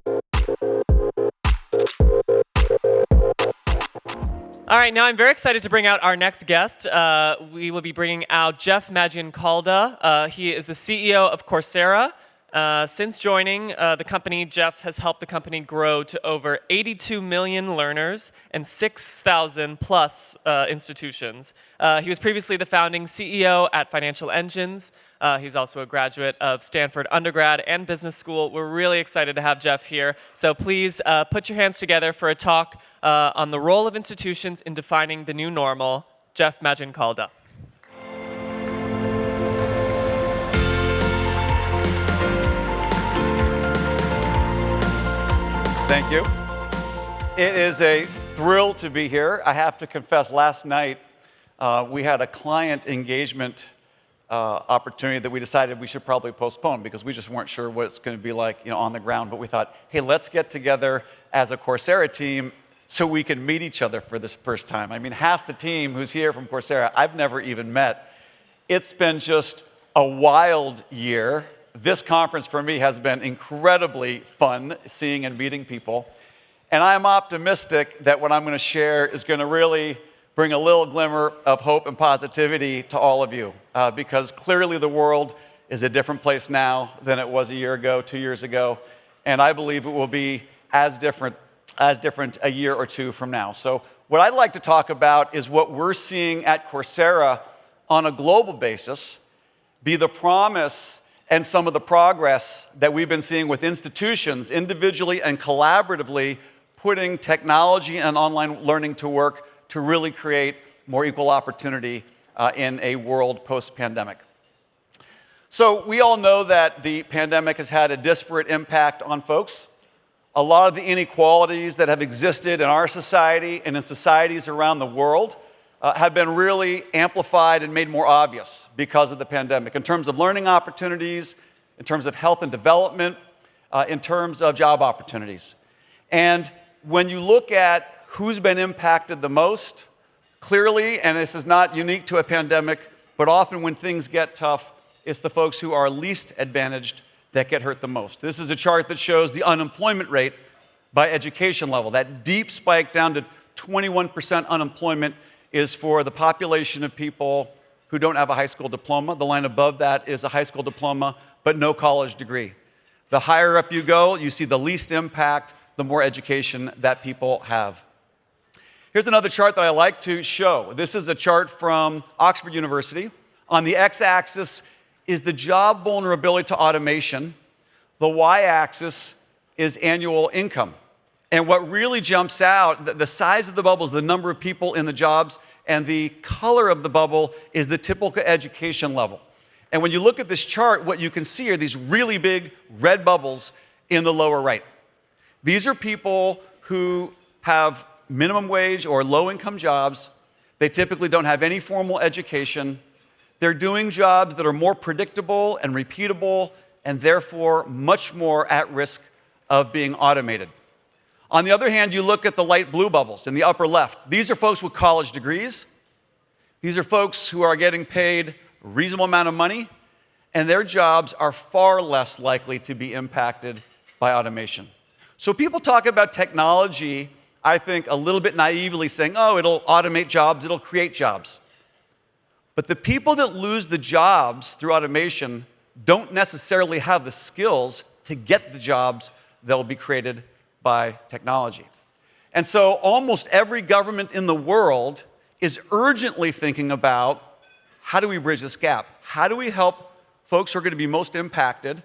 All right, now I'm very excited to bring out our next guest. We will be bringing out Jeff Maggioncalda. He is the CEO of Coursera. Since joining the company, Jeff has helped the company grow to over 82 million learners and 6,000 plus institutions. He was previously the founding CEO at Financial Engines. He's also a graduate of Stanford undergrad and business school. We're really excited to have Jeff here. So please put your hands together for a talk on the role of institutions in defining the new normal. Jeff Maggioncalda. Thank you. It is a thrill to be here. I have to confess, last night we had a client engagement opportunity that we decided we should probably postpone because we just weren't sure what it's going to be like, on the ground. But we thought, hey, let's get together as a Coursera team so we can meet each other for this first time. I mean, half the team who's here from Coursera, I've never even met. It's been just a wild year. This conference for me has been incredibly fun, seeing and meeting people. And I'm optimistic that what I'm going to share is going to really bring a little glimmer of hope and positivity to all of you, because clearly the world is a different place now than it was a year ago, 2 years ago, and I believe it will be as different a year or two from now. So what I'd like to talk about is what we're seeing at Coursera on a global basis, be the promise and some of the progress that we've been seeing with institutions individually and collaboratively putting technology and online learning to work to really create more equal opportunity in a world post-pandemic. So we all know that the pandemic has had a disparate impact on folks. A lot of the inequalities that have existed in our society and in societies around the world have been really amplified and made more obvious because of the pandemic, in terms of learning opportunities, in terms of health and development, in terms of job opportunities. And when you look at who's been impacted the most, clearly, and this is not unique to a pandemic, but often when things get tough, it's the folks who are least advantaged that get hurt the most. This is a chart that shows the unemployment rate by education level. That deep spike down to 21% unemployment is for the population of people who don't have a high school diploma. The line above that is a high school diploma, but no college degree. The higher up you go, you see the least impact, the more education that people have. Here's another chart that I like to show. This is a chart from Oxford University. On the x-axis is the job vulnerability to automation. The y-axis is annual income. And what really jumps out, the size of the bubble is the number of people in the jobs, and the color of the bubble is the typical education level. And when you look at this chart, what you can see are these really big red bubbles in the lower right. These are people who have minimum wage or low-income jobs. They typically don't have any formal education. They're doing jobs that are more predictable and repeatable, and therefore much more at risk of being automated. On the other hand, you look at the light blue bubbles in the upper left. These are folks with college degrees. These are folks who are getting paid a reasonable amount of money, and their jobs are far less likely to be impacted by automation. So people talk about technology, I think, a little bit naively saying, oh, it'll automate jobs, it'll create jobs. But the people that lose the jobs through automation don't necessarily have the skills to get the jobs that will be created by technology. And so almost every government in the world is urgently thinking about, how do we bridge this gap? How do we help folks who are going to be most impacted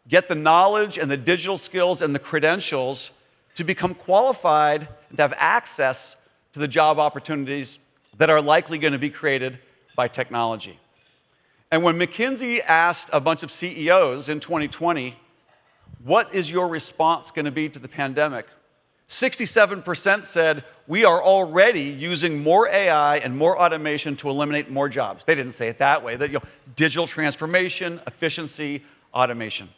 get the knowledge and the digital skills and the credentials to become qualified and to have access to the job opportunities that are likely going to be created by technology? And when McKinsey asked a bunch of CEOs in 2020, what is your response going to be to the pandemic? 67% said, we are already using more AI and more automation to eliminate more jobs. They didn't say it that way. That, digital transformation, efficiency, automation.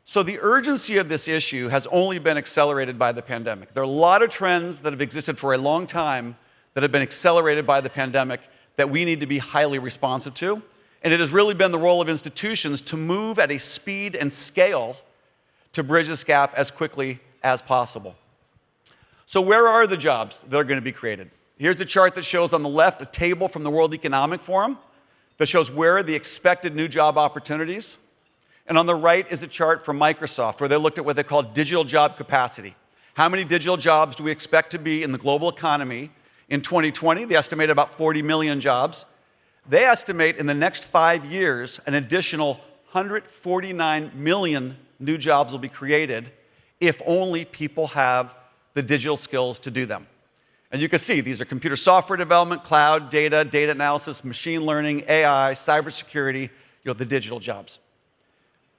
So the urgency of this issue has only been accelerated by the pandemic. There are a lot of trends that have existed for a long time that have been accelerated by the pandemic that we need to be highly responsive to. And it has really been the role of institutions to move at a speed and scale to bridge this gap as quickly as possible. So where are the jobs that are going to be created? Here's a chart that shows on the left a table from the World Economic Forum that shows where are the expected new job opportunities. And on the right is a chart from Microsoft where they looked at what they call digital job capacity. How many digital jobs do we expect to be in the global economy in 2020? They estimate about 40 million jobs. They estimate in the next 5 years an additional 149 million new jobs will be created if only people have the digital skills to do them. And you can see these are computer software development, cloud, data analysis, machine learning, AI, cybersecurity, the digital jobs.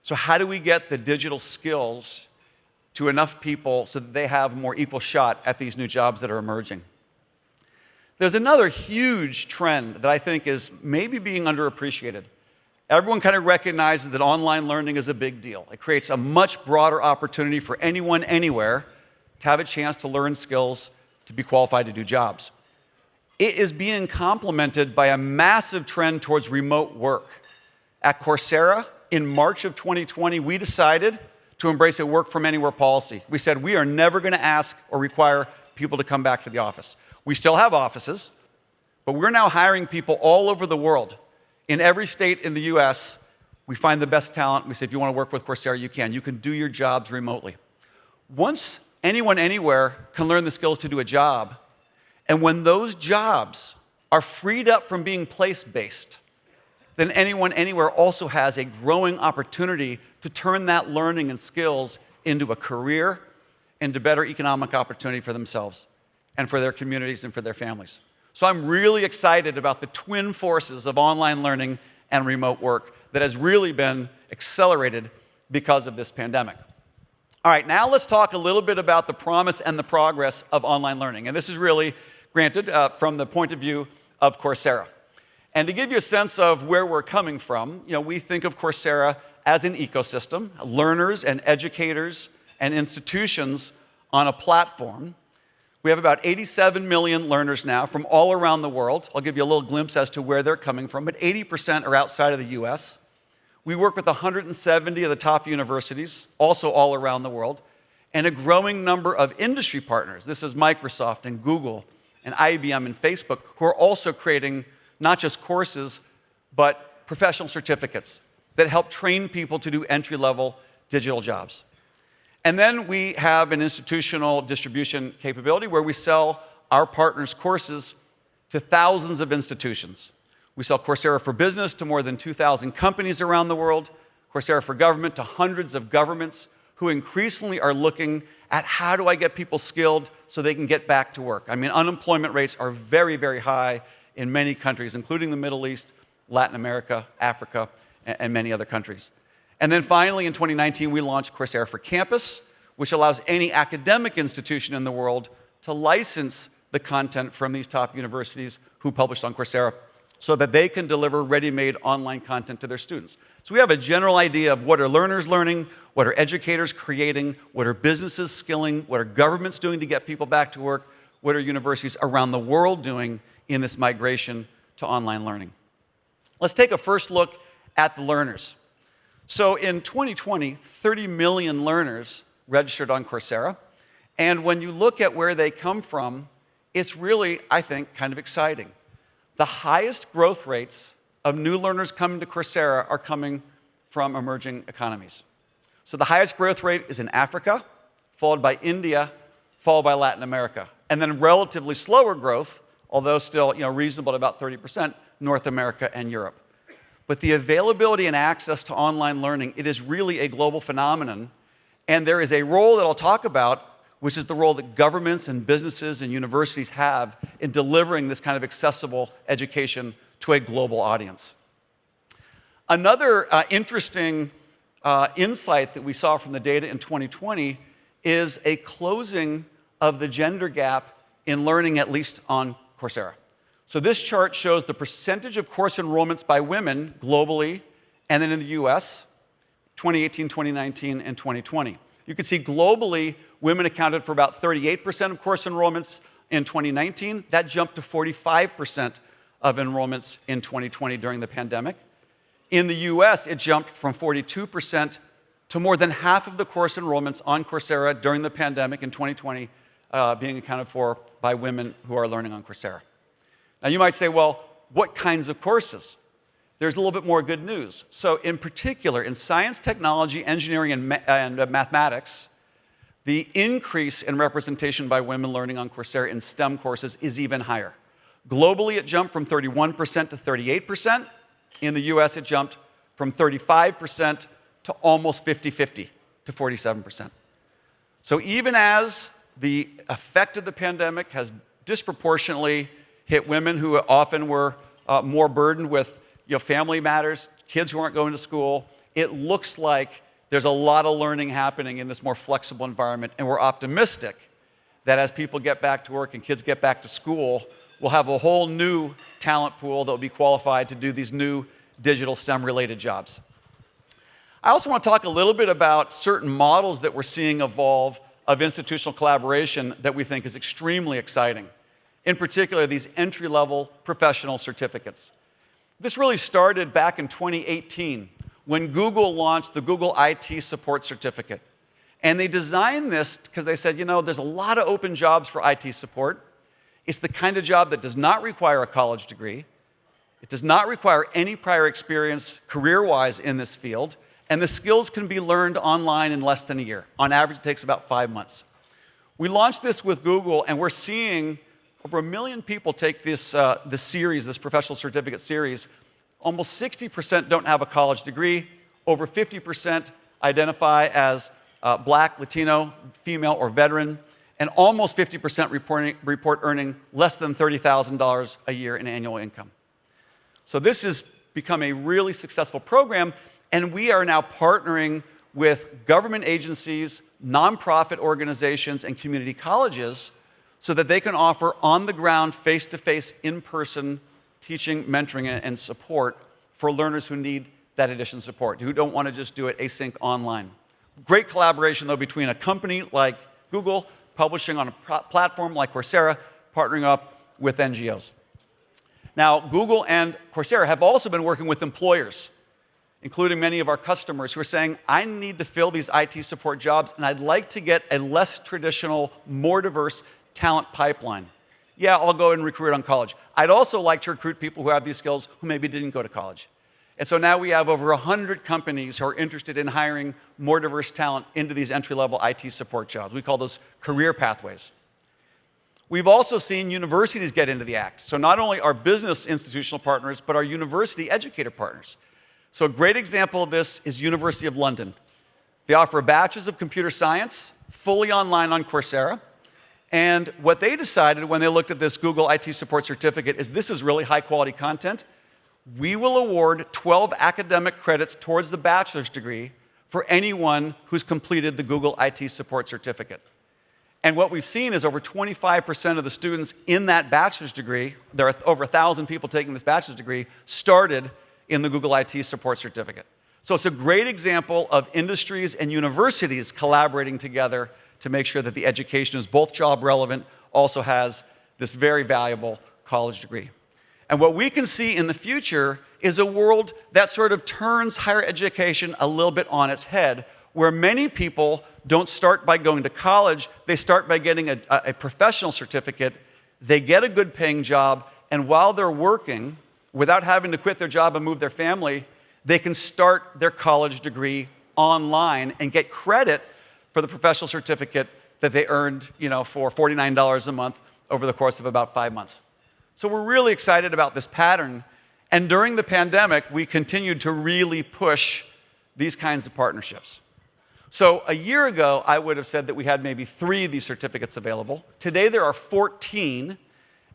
So how do we get the digital skills to enough people so that they have a more equal shot at these new jobs that are emerging? There's another huge trend that I think is maybe being underappreciated. Everyone kind of recognizes that online learning is a big deal. It creates a much broader opportunity for anyone, anywhere, to have a chance to learn skills, to be qualified to do jobs. It is being complemented by a massive trend towards remote work. At Coursera, in March of 2020, we decided to embrace a work from anywhere policy. We said we are never going to ask or require people to come back to the office. We still have offices, but we're now hiring people all over the world. In every state in the US, we find the best talent. We say, if you want to work with Coursera, you can. You can do your jobs remotely. Once anyone, anywhere can learn the skills to do a job, and when those jobs are freed up from being place-based, then anyone, anywhere also has a growing opportunity to turn that learning and skills into a career, into better economic opportunity for themselves and for their communities and for their families. So I'm really excited about the twin forces of online learning and remote work that has really been accelerated because of this pandemic. All right, now let's talk a little bit about the promise and the progress of online learning. And this is really, granted, from the point of view of Coursera. And to give you a sense of where we're coming from, we think of Coursera as an ecosystem, learners and educators and institutions on a platform. We have about 87 million learners now from all around the world. I'll give you a little glimpse as to where they're coming from, but 80% are outside of the US. We work with 170 of the top universities, also all around the world, and a growing number of industry partners. This is Microsoft and Google and IBM and Facebook, who are also creating not just courses, but professional certificates that help train people to do entry-level digital jobs. And then we have an institutional distribution capability where we sell our partners' courses to thousands of institutions. We sell Coursera for Business to more than 2,000 companies around the world, Coursera for Government to hundreds of governments who increasingly are looking at how do I get people skilled so they can get back to work. I mean, unemployment rates are very, very high in many countries, including the Middle East, Latin America, Africa, and many other countries. And then finally, in 2019, we launched Coursera for Campus, which allows any academic institution in the world to license the content from these top universities who published on Coursera so that they can deliver ready-made online content to their students. So we have a general idea of what are learners learning, what are educators creating, what are businesses skilling, what are governments doing to get people back to work, what are universities around the world doing in this migration to online learning. Let's take a first look at the learners. So in 2020, 30 million learners registered on Coursera. And when you look at where they come from, it's really, I think, kind of exciting. The highest growth rates of new learners coming to Coursera are coming from emerging economies. So the highest growth rate is in Africa, followed by India, followed by Latin America. And then relatively slower growth, although still reasonable at about 30%, North America and Europe. But the availability and access to online learning, it is really a global phenomenon. And there is a role that I'll talk about, which is the role that governments and businesses and universities have in delivering this kind of accessible education to a global audience. Another interesting insight that we saw from the data in 2020 is a closing of the gender gap in learning, at least on Coursera. So this chart shows the percentage of course enrollments by women globally and then in the US, 2018, 2019, and 2020. You can see globally, women accounted for about 38% of course enrollments in 2019. That jumped to 45% of enrollments in 2020 during the pandemic. In the US, it jumped from 42% to more than half of the course enrollments on Coursera during the pandemic in 2020 being accounted for by women who are learning on Coursera. Now you might say, well, what kinds of courses? There's a little bit more good news. So in particular, in science, technology, engineering, and mathematics, the increase in representation by women learning on Coursera in STEM courses is even higher. Globally, it jumped from 31% to 38%. In the US, it jumped from 35% to almost 50-50 to 47%. So even as the effect of the pandemic has disproportionately hit women who often were more burdened with family matters, kids who aren't going to school, it looks like there's a lot of learning happening in this more flexible environment, and we're optimistic that as people get back to work and kids get back to school, we'll have a whole new talent pool that will be qualified to do these new digital STEM-related jobs. I also want to talk a little bit about certain models that we're seeing evolve of institutional collaboration that we think is extremely exciting. In particular, these entry-level professional certificates. This really started back in 2018 when Google launched the Google IT Support Certificate. And they designed this because they said, there's a lot of open jobs for IT support. It's the kind of job that does not require a college degree. It does not require any prior experience career-wise in this field. And the skills can be learned online in less than a year. On average, it takes about 5 months. We launched this with Google, and we're seeing over 1 million people take this series, this professional certificate series. Almost 60% don't have a college degree. Over 50% identify as Black, Latino, female, or veteran. And almost 50% report earning less than $30,000 a year in annual income. So this has become a really successful program, and we are now partnering with government agencies, nonprofit organizations, and community colleges so that they can offer on-the-ground, face-to-face, in-person teaching, mentoring, and support for learners who need that additional support, who don't want to just do it async online. Great collaboration, though, between a company like Google, publishing on a platform like Coursera, partnering up with NGOs. Now, Google and Coursera have also been working with employers, including many of our customers who are saying, I need to fill these IT support jobs, and I'd like to get a less traditional, more diverse talent pipeline. Yeah, I'll go and recruit on college. I'd also like to recruit people who have these skills who maybe didn't go to college. And so now we have over 100 companies who are interested in hiring more diverse talent into these entry-level IT support jobs. We call those career pathways. We've also seen universities get into the act. So not only our business institutional partners, but our university educator partners. So a great example of this is University of London. They offer a bachelor's of computer science, fully online on Coursera. And what they decided when they looked at this Google IT Support Certificate is this is really high quality content. We will award 12 academic credits towards the bachelor's degree for anyone who's completed the Google IT Support Certificate. And what we've seen is over 25% of the students in that bachelor's degree, there are over 1,000 people taking this bachelor's degree, started in the Google IT Support Certificate. So it's a great example of industries and universities collaborating together to make sure that the education is both job relevant, also has this very valuable college degree. And what we can see in the future is a world that sort of turns higher education a little bit on its head, where many people don't start by going to college, they start by getting a professional certificate, they get a good paying job, and while they're working, without having to quit their job and move their family, they can start their college degree online and get credit for the professional certificate that they earned, for $49 a month over the course of about 5 months. So we're really excited about this pattern. And during the pandemic, we continued to really push these kinds of partnerships. So a year ago, I would have said that we had maybe 3 of these certificates available. Today, there are 14.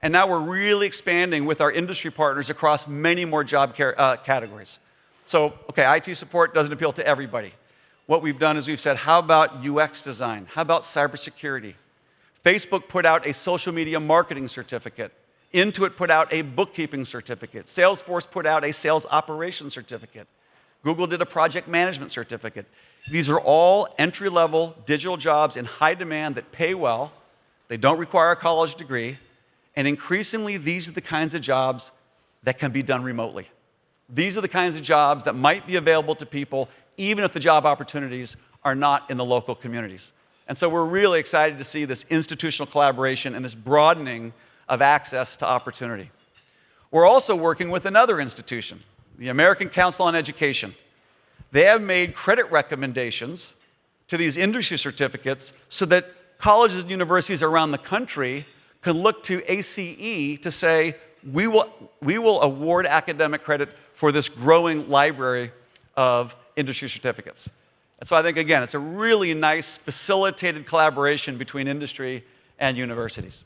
And now we're really expanding with our industry partners across many more job categories. So, okay, IT support doesn't appeal to everybody. What we've done is we've said, how about UX design? How about cybersecurity? Facebook put out a social media marketing certificate. Intuit put out a bookkeeping certificate. Salesforce put out a sales operations certificate. Google did a project management certificate. These are all entry-level digital jobs in high demand that pay well. They don't require a college degree. And increasingly, these are the kinds of jobs that can be done remotely. These are the kinds of jobs that might be available to people even if the job opportunities are not in the local communities. And so we're really excited to see this institutional collaboration and this broadening of access to opportunity. We're also working with another institution, the American Council on Education. They have made credit recommendations to these industry certificates so that colleges and universities around the country can look to ACE to say, we will award academic credit for this growing library of industry certificates. And so I think, again, it's a really nice facilitated collaboration between industry and universities.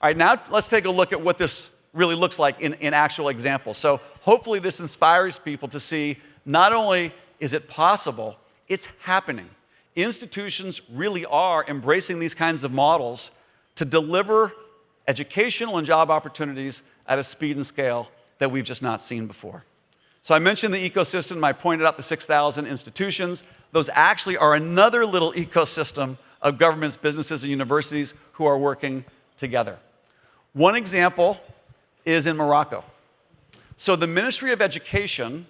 All right, now let's take a look at what this really looks like in actual examples. So hopefully this inspires people to see not only is it possible, it's happening. Institutions really are embracing these kinds of models to deliver educational and job opportunities at a speed and scale that we've just not seen before. So I mentioned the ecosystem. I pointed out the 6,000 institutions. Those actually are another little ecosystem of governments, businesses, and universities who are working together. One example is in Morocco. So the Ministry of Education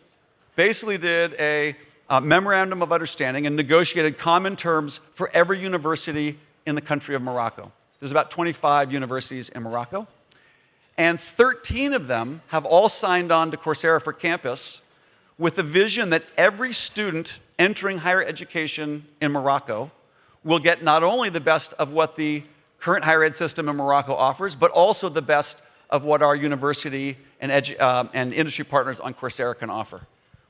basically did a memorandum of understanding and negotiated common terms for every university in the country of Morocco. There's about 25 universities in Morocco. And 13 of them have all signed on to Coursera for Campus with the vision that every student entering higher education in Morocco will get not only the best of what the current higher ed system in Morocco offers, but also the best of what our university and industry partners on Coursera can offer.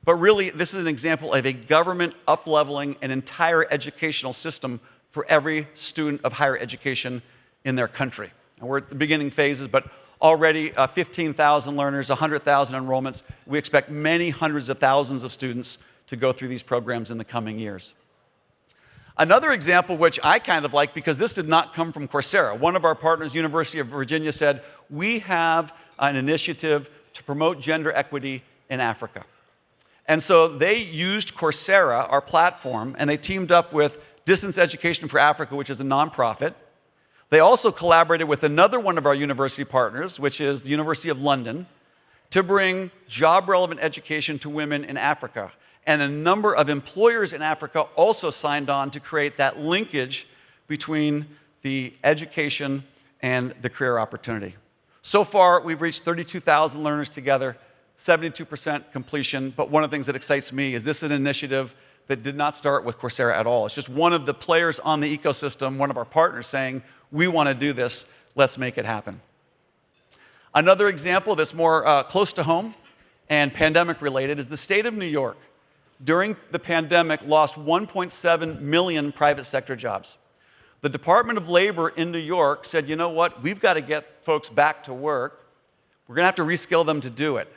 But really, this is an example of a government up-leveling an entire educational system for every student of higher education in their country. And we're at the beginning phases, but already 15,000 learners, 100,000 enrollments. We expect many hundreds of thousands of students to go through these programs in the coming years. Another example, which I kind of like, because this did not come from Coursera. One of our partners, University of Virginia, said, we have an initiative to promote gender equity in Africa. And so they used Coursera, our platform, and they teamed up with Distance Education for Africa, which is a nonprofit. They also collaborated with another one of our university partners, which is the University of London, to bring job-relevant education to women in Africa. And a number of employers in Africa also signed on to create that linkage between the education and the career opportunity. So far, we've reached 32,000 learners together, 72% completion, but one of the things that excites me is this is an initiative that did not start with Coursera at all. It's just one of the players on the ecosystem, one of our partners saying, we want to do this, let's make it happen. Another example that's more close to home and pandemic related is the state of New York. During the pandemic, lost 1.7 million private sector jobs. The Department of Labor in New York said, you know what, we've got to get folks back to work. We're going to have to reskill them to do it.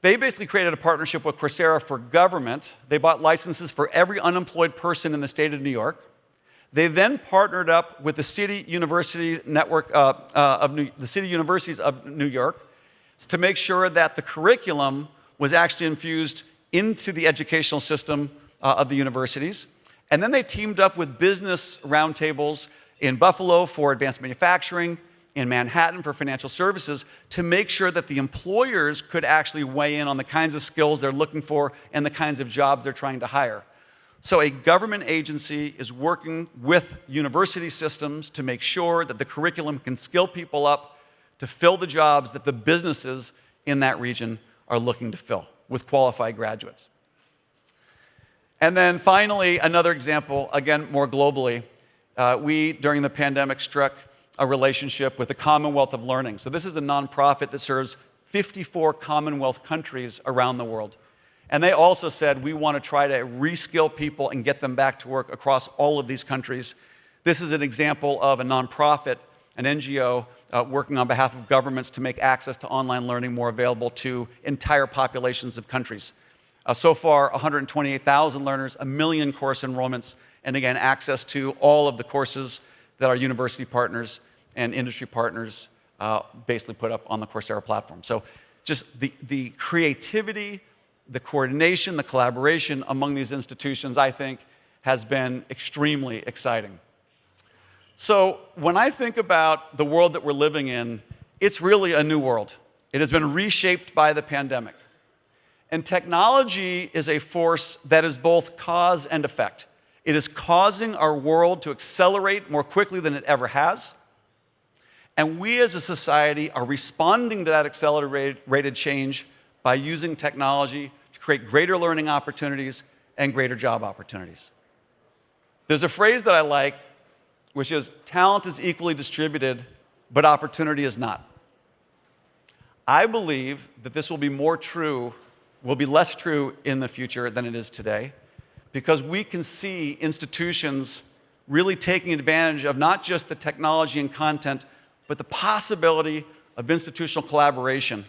They basically created a partnership with Coursera for government. They bought licenses for every unemployed person in the state of New York. They then partnered up with the City University Network the City Universities of New York to make sure that the curriculum was actually infused into the educational system of the universities. And then they teamed up with business roundtables in Buffalo for advanced manufacturing, in Manhattan for financial services, to make sure that the employers could actually weigh in on the kinds of skills they're looking for and the kinds of jobs they're trying to hire. So a government agency is working with university systems to make sure that the curriculum can skill people up to fill the jobs that the businesses in that region are looking to fill with qualified graduates. And then finally, another example, again, more globally, we, during the pandemic, struck a relationship with the Commonwealth of Learning. So this is a nonprofit that serves 54 Commonwealth countries around the world. And they also said, we want to try to reskill people and get them back to work across all of these countries. This is an example of a nonprofit, an NGO, working on behalf of governments to make access to online learning more available to entire populations of countries. So far, 128,000 learners, 1 million course enrollments, and again, access to all of the courses that our university partners and industry partners basically put up on the Coursera platform. So just the creativity, the coordination, the collaboration among these institutions, I think, has been extremely exciting. So when I think about the world that we're living in, it's really a new world. It has been reshaped by the pandemic. And technology is a force that is both cause and effect. It is causing our world to accelerate more quickly than it ever has. And we as a society are responding to that accelerated change by using technology to create greater learning opportunities and greater job opportunities. There's a phrase that I like, which is, talent is equally distributed, but opportunity is not. I believe that this will be less true in the future than it is today, because we can see institutions really taking advantage of not just the technology and content, but the possibility of institutional collaboration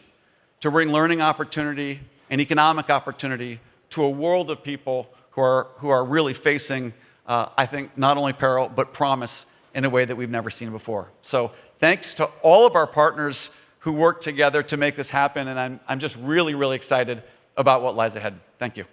to bring learning opportunity and economic opportunity to a world of people who are really facing, I think, not only peril, but promise in a way that we've never seen before. So thanks to all of our partners who work together to make this happen, and I'm just really, really excited about what lies ahead. Thank you.